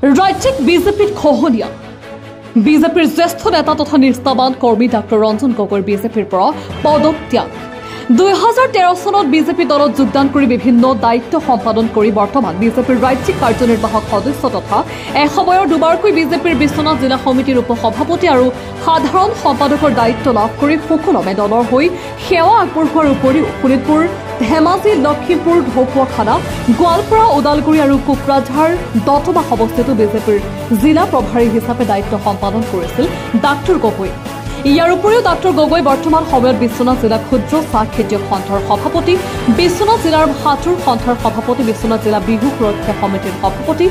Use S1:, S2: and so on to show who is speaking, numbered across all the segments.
S1: ৰাজ্যিক বিজেপিত খহনীয়া বিজেপিৰ জ্যেষ্ঠ নেতা তথা নিষ্ঠাবান কৰ্মী ডাক্তৰ ৰঞ্জন গগৈৰ বিজেপিৰ পৰা পদত্যাগ 2013 চনত বিজেপি দলত যোগদান কৰি বিভিন্ন দায়িত্ব সম্পাদন কৰি বৰ্তমান বিজেপিৰ ৰাজ্যিক কাৰ্যনিৰ্বাহক সদস্য তথা এসময়ৰ দুবাৰকৈ বিজেপিৰ বিশ্বনাথ জিলা সমিতিৰ উপসভাপতি আৰু সাধাৰণ সম্পাদকৰ দায়িত্ব লাভ কৰি সুকলমে দলৰ হৈ সেৱা আগবঢ়োৱাৰ উপৰিও শোণিতপুৰ ধেমাজি লখিমপুৰ ঢকুৱাখানা গোৱালপাৰা ওদালগুৰি আৰু কোকৰাঝাৰ দতমা সমষ্টিতো বিজেপিৰ জিলা প্ৰভাৰী হিচাপে দায়িত্ব সম্পাদন কৰিছিল ডাক্তৰ গগৈ। ইয়াৰ উপৰিও ডাক্তৰ গগৈ বৰ্তমান সময়ত বিশ্বনাথ জিলা ক্ষুদ্ৰ চাহ খেতিয়ক সন্থাৰ সভাপতি, বিশ্বনাথ জিলাৰ হাতুৰ সন্থাৰ সভাপতি, বিশ্বনাথ জিলা বিহু সুৰক্ষা সমিতিৰ সভাপতি,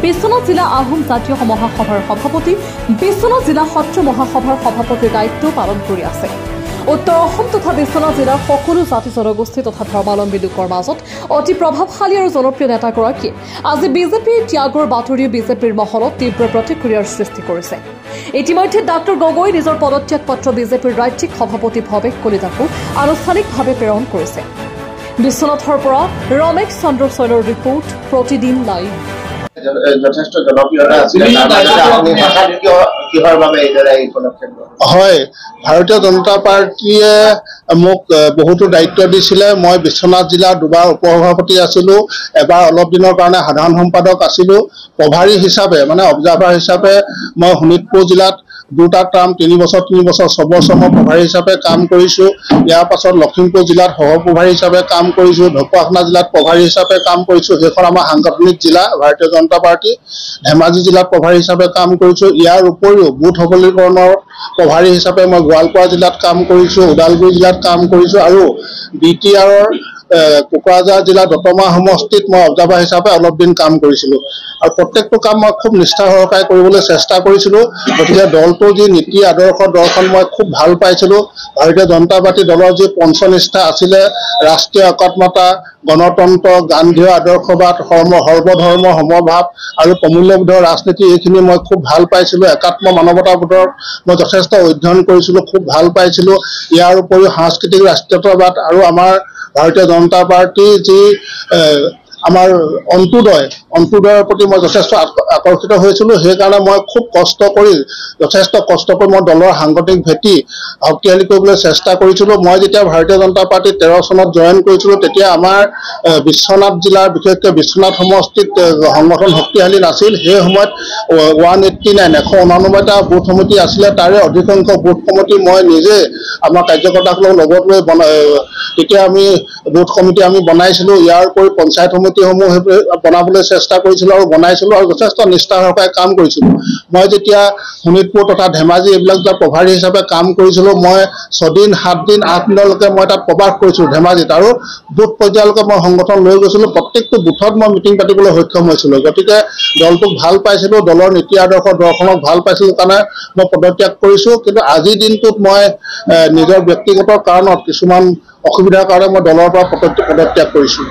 S1: বিশ্বনাথ জিলা আহোম জাতীয় মহাসভাৰ সভাপতি, বিশ্বনাথ জিলা সত্ৰ মহাসভাৰ সভাপতিৰ দায়িত্ব পালন কৰি আছে। উত্তৰ অসম তথা বিশ্বনাথ জিলাৰ সকলো জাতি জনগোষ্ঠী তথা ধৰ্মাৱলম্বী লোকৰ মাজত অতি প্ৰভাৱশালী আৰু জনপ্ৰিয় নেতাগৰাকীয়ে আজি বিজেপিৰ ত্যাগৰ বাতৰিয়ে বিজেপিৰ মহলত তীব্ৰ প্ৰতিক্ৰিয়াৰ সৃষ্টি কৰিছে। ইতিমধ্যে ডাক্তৰ গগৈ নিজৰ পদত্যাগ পত্ৰ বিজেপিৰ ৰাজ্যিক সভাপতি ভৱেশ কলিতাকো আনুষ্ঠানিকভাৱে প্ৰেৰণ কৰিছে। বিশ্বনাথৰ পৰা ৰমেশ চন্দ্ৰ চৈলৰ ৰিপৰ্ট, প্ৰতিদিন লাইভ।
S2: যথেষ্ট জনপ্ৰিয়তা আছিল হয়। ভাৰতীয় জনতা পাৰ্টীয়ে মোক বহুতো দায়িত্ব দিছিলে। মই বিশ্বনাথ জিলাৰ দুবাৰ উপসভাপতি আছিলোঁ, এবাৰ অলপ দিনৰ কাৰণে সাধাৰণ সম্পাদক আছিলোঁ। প্ৰভাৰী হিচাপে মানে অবজাৰ্ভাৰ হিচাপে মই শোণিতপুৰ জিলাত দুটা টাৰ্ম 3 বছৰ 6 বছৰ মই প্ৰভাৰী হিচাপে কাম কৰিছোঁ। ইয়াৰ পাছত লখিমপুৰ জিলাত সহপ্ৰভাৰী হিচাপে কাম কৰিছোঁ, ঢকুৱাখানা জিলাত প্ৰভাৰী হিচাপে কাম কৰিছোঁ, সেইখন আমাৰ সাংগঠনিক জিলা ভাৰতীয় জনতা পাৰ্টি। ধেমাজি জিলাত প্ৰভাৰী হিচাপে কাম কৰিছোঁ। ইয়াৰ উপৰিও বুথ সবলীকৰণৰ প্ৰভাৰী হিচাপে মই গোৱালপাৰা জিলাত কাম কৰিছোঁ, ওদালগুৰি জিলাত কাম কৰিছোঁ আৰু BTRৰ কোকৰাঝাৰ জিলাৰ দতমা সমষ্টিত মই অবজাৰ্ভাৰ হিচাপে অলপ দিন কাম কৰিছিলোঁ আৰু প্ৰত্যেকটো কাম মই খুব নিষ্ঠা সহকাৰে কৰিবলৈ চেষ্টা কৰিছিলোঁ। গতিকে দলটোৰ যি নীতি আদৰ্শ দলখন মই খুব ভাল পাইছিলোঁ। ভাৰতীয় জনতা পাৰ্টি দলৰ যি পঞ্চনিষ্ঠা আছিলে, ৰাষ্ট্ৰীয় একাত্মতা, গণতন্ত্ৰ, গান্ধীয় আদৰ্শবাদ, সৰ্বধৰ্ম সমভাৱ আৰু প্ৰমূল্যবোধৰ ৰাজনীতি, এইখিনি মই খুব ভাল পাইছিলোঁ। একাত্ম মানৱতাবোধৰ মই যথেষ্ট অধ্যয়ন কৰিছিলোঁ, খুব ভাল পাইছিলোঁ। ইয়াৰ উপৰিও সাংস্কৃতিক ৰাষ্ট্ৰীয়তাবাদ আৰু আমাৰ ভাৰতীয় জনতা পাৰ্টিৰ যি আমাৰ অন্ত্যোদয়ৰ প্ৰতি মই যথেষ্ট আকৰ্ষিত হৈছিলোঁ। সেইকাৰণে মই খুব যথেষ্ট কষ্ট কৰি মই দলৰ সাংগঠনিক ভেটি শক্তিশালী কৰিবলৈ চেষ্টা কৰিছিলোঁ। মই যেতিয়া ভাৰতীয় জনতা পাৰ্টি 13 চনত জইন কৰিছিলোঁ, তেতিয়া আমাৰ বিশ্বনাথ জিলাৰ বিশেষকৈ বিশ্বনাথ সমষ্টিত সংগঠন শক্তিশালী নাছিল। সেই সময়ত 189টা বুথ সমিতি আছিলে। তাৰে অধিকাংশ বুথ সমিতি মই নিজে আমাৰ কাৰ্যকৰ্তাসকলক লগত লৈ তেতিয়া আমি বুথ কমিটি বনাইছিলোঁ। ইয়াৰ উপৰি পঞ্চায়ত সমিতিসমূহ বনাবলৈ চেষ্টা কৰিছিলোঁ আৰু বনাইছিলোঁ আৰু যথেষ্ট নিষ্ঠা সহকাৰে কাম কৰিছিলোঁ। মই যেতিয়া শোণিতপুৰ তথা ধেমাজি এইবিলাক তাত প্ৰভাৰী হিচাপে কাম কৰিছিলোঁ, মই 6 দিন 7 দিন 8 দিনলৈকে মই তাত প্ৰৱাস কৰিছিলোঁ ধেমাজিত আৰু বুথ পৰ্যায়লৈকে মই সংগঠন লৈ গৈছিলোঁ। প্ৰত্যেকটো বুথত মই মিটিং পাতিবলৈ সক্ষম হৈছিলোঁ। গতিকে দলটোক ভাল পাইছিলোঁ, দলৰ নীতি আদৰ্শ দৰ্শনক ভাল পাইছিলোঁ কাৰণে মই পদত্যাগ কৰিছোঁ। কিন্তু আজিৰ দিনটোত মই নিজৰ ব্যক্তিগত কাৰণত কিছুমান অসুবিধাৰ কাৰণে মই দলৰ পৰা পদত্যাগ কৰিছোঁ।